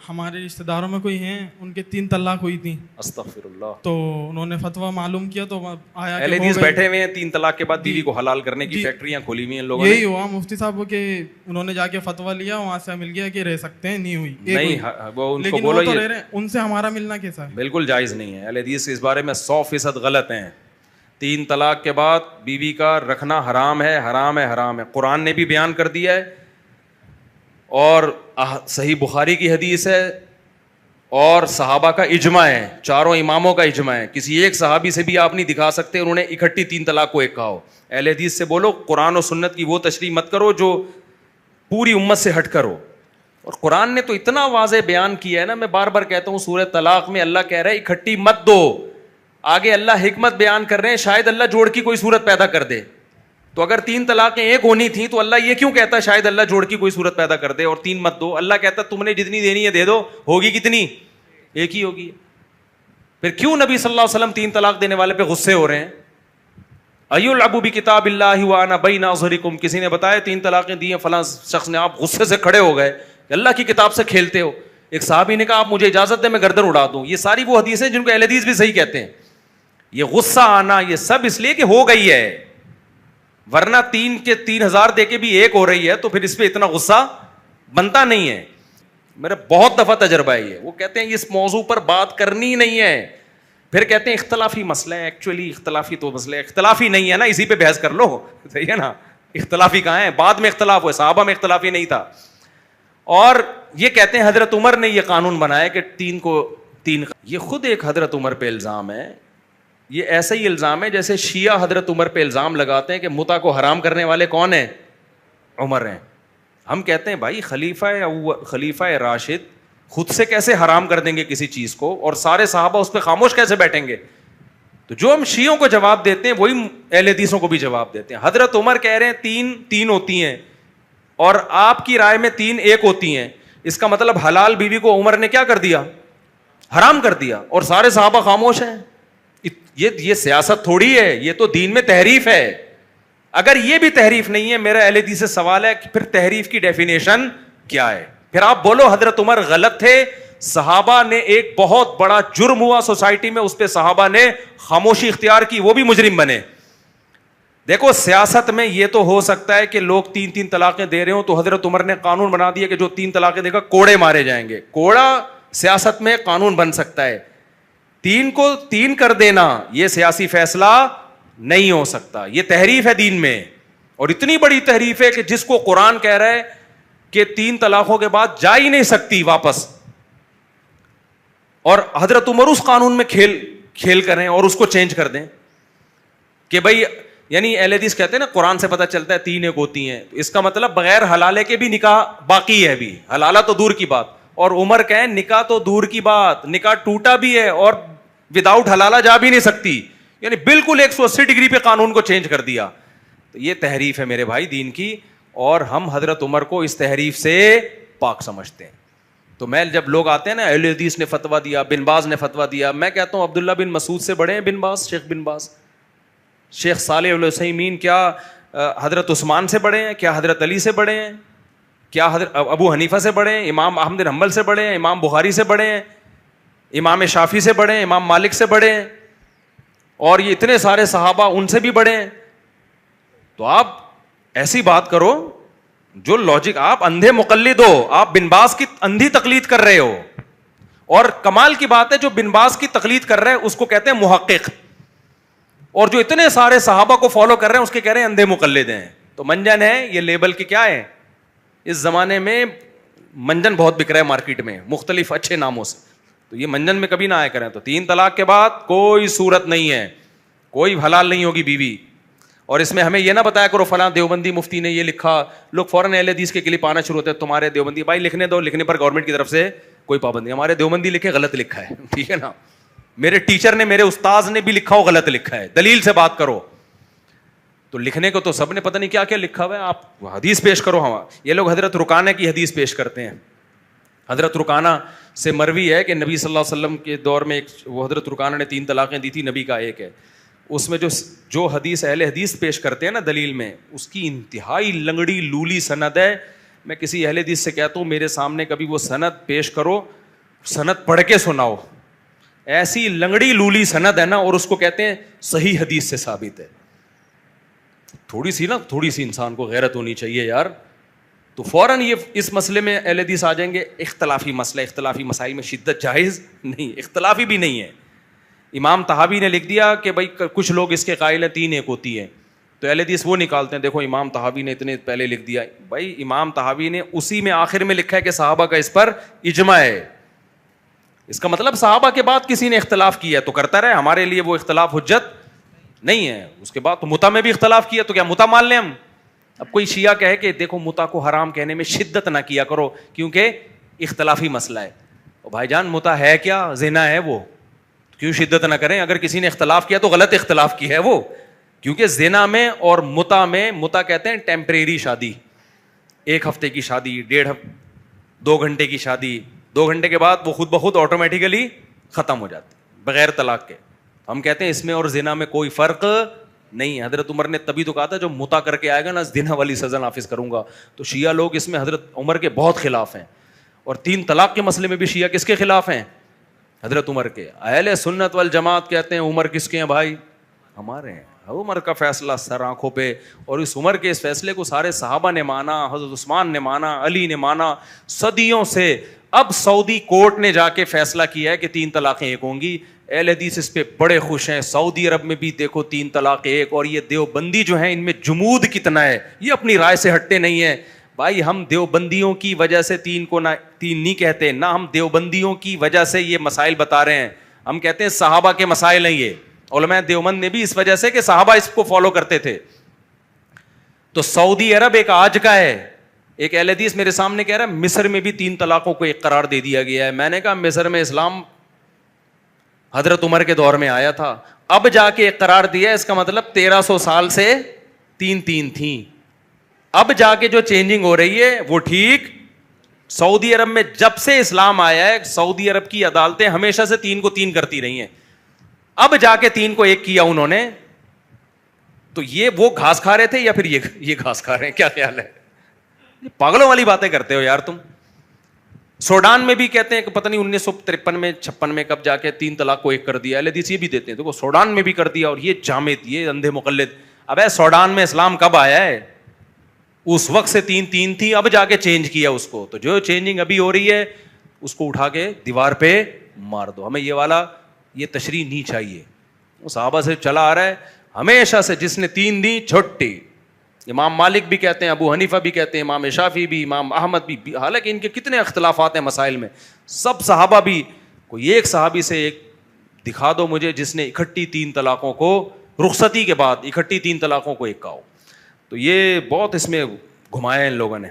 ہمارے رشتہ داروں میں کوئی ہیں ان کے 3 طلاق ہوئی تھی, استغفر اللہ. تو انہوں نے فتویٰ معلوم کیا تو آیا اہل حدیث بیٹھے ہوئے ہیں 3 طلاق کے بعد بیوی کو حلال کرنے کی فیکٹریاں کھولی ہوئی ہیں ان لوگوں نے. یہی ہوا مفتی صاحب کہ انہوں نے جا کے فتویٰ لیا, وہاں سے مل گیا کہ رہ سکتے ہیں, نہیں ہوئی نہیں. وہ ان کو لیکن بولو وہ تو یہ رہ رہے ہیں, ان سے ہمارا ملنا کیسا ہے؟ بالکل جائز نہیں ہے. اہل حدیث اس بارے میں 100% غلط ہیں. 3 طلاق کے بعد بیوی کا رکھنا حرام ہے, حرام ہے, حرام ہے. قرآن نے بھی بیان کر دیا ہے اور صحیح بخاری کی حدیث ہے اور صحابہ کا اجماع ہے, چاروں اماموں کا اجماع ہے. کسی ایک صحابی سے بھی آپ نہیں دکھا سکتے انہوں نے اکٹھی 3 طلاق کو ایک کہا ہو. اہل حدیث سے بولو قرآن و سنت کی وہ تشریح مت کرو جو پوری امت سے ہٹ کرو. اور قرآن نے تو اتنا واضح بیان کیا ہے نا, میں بار بار کہتا ہوں سورہ طلاق میں اللہ کہہ رہا ہے اکٹھی مت دو. آگے اللہ حکمت بیان کر رہے ہیں, شاید اللہ جوڑ کی کوئی صورت پیدا کر دے. تو اگر 3 طلاقیں ایک ہونی تھیں تو اللہ یہ کیوں کہتا شاید اللہ جوڑ کی کوئی صورت پیدا کر دے اور 3 مت دو. اللہ کہتا تم نے جتنی دینی ہے دے دو, ہوگی کتنی؟ ایک ہی ہوگی. پھر کیوں نبی صلی اللہ علیہ وسلم 3 طلاق دینے والے پہ غصے ہو رہے ہیں؟ ایو العبو بکتاب اللہ وانا بین اظہرکم, کسی نے بتایا 3 طلاقیں دی ہیں فلاں شخص نے, آپ غصے سے کھڑے ہو گئے کہ اللہ کی کتاب سے کھیلتے ہو. ایک صحابی نے کہا آپ مجھے اجازت دیں میں گردن اڑا دوں. یہ ساری وہ حدیثیں جن کو اہل حدیث بھی صحیح کہتے ہیں. یہ غصہ آنا یہ سب اس لیے کہ ہو گئی ہے, ورنہ 3 کے 3000 دے کے بھی ایک ہو رہی ہے تو پھر اس پہ اتنا غصہ بنتا نہیں ہے. میرا بہت دفعہ تجربہ ہے یہ. وہ کہتے ہیں اس موضوع پر بات کرنی نہیں ہے, پھر کہتے ہیں اختلافی مسئلہ ہے. ایکچولی اختلافی تو مسئلہ ہے, اختلافی نہیں ہے نا, اسی پہ بحث کر لو, صحیح ہے نا. اختلافی کہاں ہے؟ بعد میں اختلاف ہوئے, صحابہ میں اختلافی نہیں تھا. اور یہ کہتے ہیں حضرت عمر نے یہ قانون بنایا کہ 3 کو 3. یہ خود ایک حضرت عمر پہ الزام ہے. یہ ایسا ہی الزام ہے جیسے شیعہ حضرت عمر پہ الزام لگاتے ہیں کہ متع کو حرام کرنے والے کون ہیں؟ عمر ہیں. ہم کہتے ہیں بھائی خلیفہ راشد خود سے کیسے حرام کر دیں گے کسی چیز کو, اور سارے صحابہ اس پہ خاموش کیسے بیٹھیں گے؟ تو جو ہم شیعوں کو جواب دیتے ہیں وہی اہل حدیثوں کو بھی جواب دیتے ہیں. حضرت عمر کہہ رہے ہیں 3 ہوتی ہیں اور آپ کی رائے میں 3 ایک ہوتی ہیں. اس کا مطلب حلال بیوی کو عمر نے کیا کر دیا؟ حرام کر دیا, اور سارے صحابہ خاموش ہیں. یہ سیاست تھوڑی ہے, یہ تو دین میں تحریف ہے. اگر یہ بھی تحریف نہیں ہے, میرا اہل حدیث سے سوال ہے کہ پھر تحریف کی ڈیفینیشن کیا ہے؟ پھر آپ بولو حضرت عمر غلط تھے, صحابہ نے ایک بہت بڑا جرم ہوا سوسائٹی میں, اس پہ صحابہ نے خاموشی اختیار کی, وہ بھی مجرم بنے. دیکھو سیاست میں یہ تو ہو سکتا ہے کہ لوگ 3 طلاقیں دے رہے ہوں تو حضرت عمر نے قانون بنا دیا کہ جو 3 طلاقیں دے گا کوڑے مارے جائیں گے. کوڑا سیاست میں قانون بن سکتا ہے, 3 کو 3 کر دینا یہ سیاسی فیصلہ نہیں ہو سکتا. یہ تحریف ہے دین میں, اور اتنی بڑی تحریف ہے کہ جس کو قرآن کہہ رہا ہے کہ 3 طلاقوں کے بعد جا ہی نہیں سکتی واپس, اور حضرت عمر اس قانون میں کھیل کریں اور اس کو چینج کر دیں کہ بھائی, یعنی اہل حدیث کہتے ہیں نا قرآن سے پتہ چلتا ہے 3 ایک ہوتی ہیں, اس کا مطلب بغیر حلالے کے بھی نکاح باقی ہے. بھی حلالہ تو دور کی بات, اور عمر کہیں نکاح تو دور کی بات, نکاح ٹوٹا بھی ہے اور وداؤٹ حلالہ جا بھی نہیں سکتی. یعنی بالکل 180 ڈگری پہ قانون کو چینج کر دیا. تو یہ تحریف ہے میرے بھائی دین کی, اور ہم حضرت عمر کو اس تحریف سے پاک سمجھتے ہیں. تو میں جب لوگ آتے ہیں نا اہل حدیث نے فتویٰ دیا, بن باز نے فتویٰ دیا, میں کہتا ہوں عبداللہ بن مسعود سے بڑے ہیں بن باز, شیخ بن باز, شیخ صالح العثیمین کیا حضرت عثمان سے بڑے ہیں؟ کیا حضرت علی سے بڑے ہیں؟ کیا حضرت ابو حنیفہ سے بڑے ہیں؟ امام احمد بن حنبل سے بڑے ہیں؟ امام بخاری سے بڑے ہیں؟ امام شافعی سے بڑے ہیں؟ امام مالک سے بڑے ہیں؟ اور یہ اتنے سارے صحابہ ان سے بھی بڑے ہیں. تو آپ ایسی بات کرو جو لاجک, آپ اندھے مقلد ہو, آپ بن باز کی اندھی تقلید کر رہے ہو. اور کمال کی بات ہے جو بن باز کی تقلید کر رہے ہیں اس کو کہتے ہیں محقق, اور جو اتنے سارے صحابہ کو فالو کر رہے ہیں اس کے کہہ رہے ہیں اندھے مقلد ہیں. تو منجن ہے یہ لیبل کی کیا ہے؟ اس زمانے میں منجن بہت بک رہا ہے مارکیٹ میں مختلف اچھے ناموں سے, تو یہ منجن میں کبھی نہ آیا کریں. تو 3 طلاق کے بعد کوئی صورت نہیں ہے, کوئی حلال نہیں ہوگی بیوی. اور اس میں ہمیں یہ نہ بتایا کرو فلاں دیوبندی مفتی نے یہ لکھا, لوگ فوراً اہل حدیث کے کلپ آنا شروع ہوتے ہیں تمہارے دیوبندی. بھائی لکھنے دو, لکھنے پر گورنمنٹ کی طرف سے کوئی پابندی. ہمارے دیوبندی لکھے غلط لکھا ہے, ٹھیک ہے نا, میرے ٹیچر نے میرے استاذ نے بھی لکھا ہو غلط لکھا ہے, دلیل سے بات کرو. تو لکھنے کو تو سب نے پتہ نہیں کیا کیا لکھا ہوا ہے, آپ حدیث پیش کرو. ہم یہ لوگ حضرت رکانہ کی حدیث پیش کرتے ہیں. حضرت رکانہ سے مروی ہے کہ نبی صلی اللہ علیہ وسلم کے دور میں وہ حضرت رکانہ نے 3 طلاقیں دی تھی, نبی کا ایک ہے. اس میں جو حدیث اہل حدیث پیش کرتے ہیں نا دلیل میں, اس کی انتہائی لنگڑی لولی سند ہے. میں کسی اہل حدیث سے کہتا ہوں میرے سامنے کبھی وہ سند پیش کرو, سند پڑھ کے سناؤ. ایسی لنگڑی لولی سند ہے نا, اور اس کو کہتے ہیں صحیح حدیث سے ثابت ہے. تھوڑی سی انسان کو غیرت ہونی چاہیے یار. تو فوراً یہ اس مسئلے میں اہل حدیث آ جائیں گے, اختلافی مسئلہ, اختلافی مسائل میں شدت جائز نہیں, اختلافی بھی نہیں ہے. امام طحاوی نے لکھ دیا کہ بھائی کچھ لوگ اس کے قائل ہیں 3 ایک ہوتی ہیں, تو اہل حدیث وہ نکالتے ہیں دیکھو امام طحاوی نے اتنے پہلے لکھ دیا. بھائی امام طحاوی نے اسی میں آخر میں لکھا ہے کہ صحابہ کا اس پر اجماع ہے. اس کا مطلب صحابہ کے بعد کسی نے اختلاف کیا تو کرتا رہے, ہمارے لیے وہ اختلاف حجت نہیں ہے. اس کے بعد تو متع میں بھی اختلاف کیا تو کیا متع مان لیں ہم؟ اب کوئی شیعہ کہے کہ دیکھو متع کو حرام کہنے میں شدت نہ کیا کرو کیونکہ اختلافی مسئلہ ہے. بھائی جان متع ہے کیا؟ زنا ہے وہ, کیوں شدت نہ کریں؟ اگر کسی نے اختلاف کیا تو غلط اختلاف کی ہے وہ, کیونکہ زنا میں اور متع میں, متع کہتے ہیں ٹیمپریری شادی, 1 ہفتے کی شادی, 2 گھنٹے کی شادی, 2 گھنٹے کے بعد وہ خود بخود آٹومیٹیکلی ختم ہو جاتی بغیر طلاق کے. ہم کہتے ہیں اس میں اور زنا میں کوئی فرق نہیں ہے. حضرت عمر نے تبھی تو کہا تھا جو متع کر کے آئے گا نا زنا والی سزا نافذ کروں گا. تو شیعہ لوگ اس میں حضرت عمر کے بہت خلاف ہیں, اور 3 طلاق کے مسئلے میں بھی شیعہ کس کے خلاف ہیں؟ حضرت عمر کے. اہل سنت والجماعت کہتے ہیں عمر کس کے ہیں بھائی؟ ہمارے ہیں. عمر کا فیصلہ سر آنکھوں پہ, اور اس عمر کے اس فیصلے کو سارے صحابہ نے مانا, حضرت عثمان نے مانا, علی نے مانا, صدیوں سے. اب سعودی کورٹ نے جا کے فیصلہ کیا ہے کہ 3 طلاقیں 1 ہوں گی. اہل حدیث اس پہ بڑے خوش ہیں. سعودی عرب میں بھی دیکھو 3 طلاقیں 1, اور یہ دیوبندی جو ہیں ان میں جمود کتنا ہے, یہ اپنی رائے سے ہٹتے نہیں ہیں. بھائی ہم دیوبندیوں کی وجہ سے 3 کو نہ 3 نہیں کہتے, نہ ہم دیوبندیوں کی وجہ سے یہ مسائل بتا رہے ہیں. ہم کہتے ہیں صحابہ کے مسائل ہیں یہ. علماء دیوبند نے بھی اس وجہ سے کہ صحابہ اس کو فالو کرتے تھے. تو سعودی عرب ایک آج کا ہے. ایک اہل حدیث میرے سامنے کہہ رہا ہے مصر میں بھی 3 طلاقوں کو ایک قرار دے دیا گیا ہے. میں نے کہا مصر میں اسلام حضرت عمر کے دور میں آیا تھا, اب جا کے ایک قرار دیا, اس کا مطلب 1300 سال سے 3 تھیں. اب جا کے جو چینجنگ ہو رہی ہے وہ ٹھیک. سعودی عرب میں جب سے اسلام آیا ہے سعودی عرب کی عدالتیں ہمیشہ سے 3 کو 3 کرتی رہی ہیں. اب جا کے 3 کو 1 کیا انہوں نے. تو یہ وہ گھاس کھا رہے تھے یا پھر یہ گھاس کھا رہے ہیں؟ کیا خیال ہے؟ پاگلوں والی باتیں کرتے ہو یار تم. سوڈان میں بھی کہتے ہیں کہ پتہ نہیں 1953 میں 56 میں کب جا کے 3 طلاق کو 1 کر دیا. اہل حدیث یہ بھی دیتے ہیں دیکھو سوڈان میں بھی کر دیا, اور یہ جامد, یہ اندھے مقلد. اب سوڈان میں اسلام کب آیا ہے؟ اس وقت سے 3 تھی, اب جا کے چینج کیا اس کو. تو جو چینجنگ ابھی ہو رہی ہے اس کو اٹھا کے دیوار پہ مار دو. ہمیں یہ تشریح نہیں چاہیے. وہ صحابہ سے چلا آ رہا ہے ہمیشہ سے, جس نے 3 دی چھٹی. امام مالک بھی کہتے ہیں, ابو حنیفہ بھی کہتے ہیں, امام شافعی بھی, امام احمد بھی, حالانکہ ان کے کتنے اختلافات ہیں مسائل میں. سب صحابہ بھی, کوئی ایک صحابی سے ایک دکھا دو مجھے جس نے اکٹھی 3 طلاقوں کو رخصتی کے بعد اکٹھی 3 طلاقوں کو 1 کہا ہو. تو یہ بہت اس میں گھمایا ان لوگوں نے.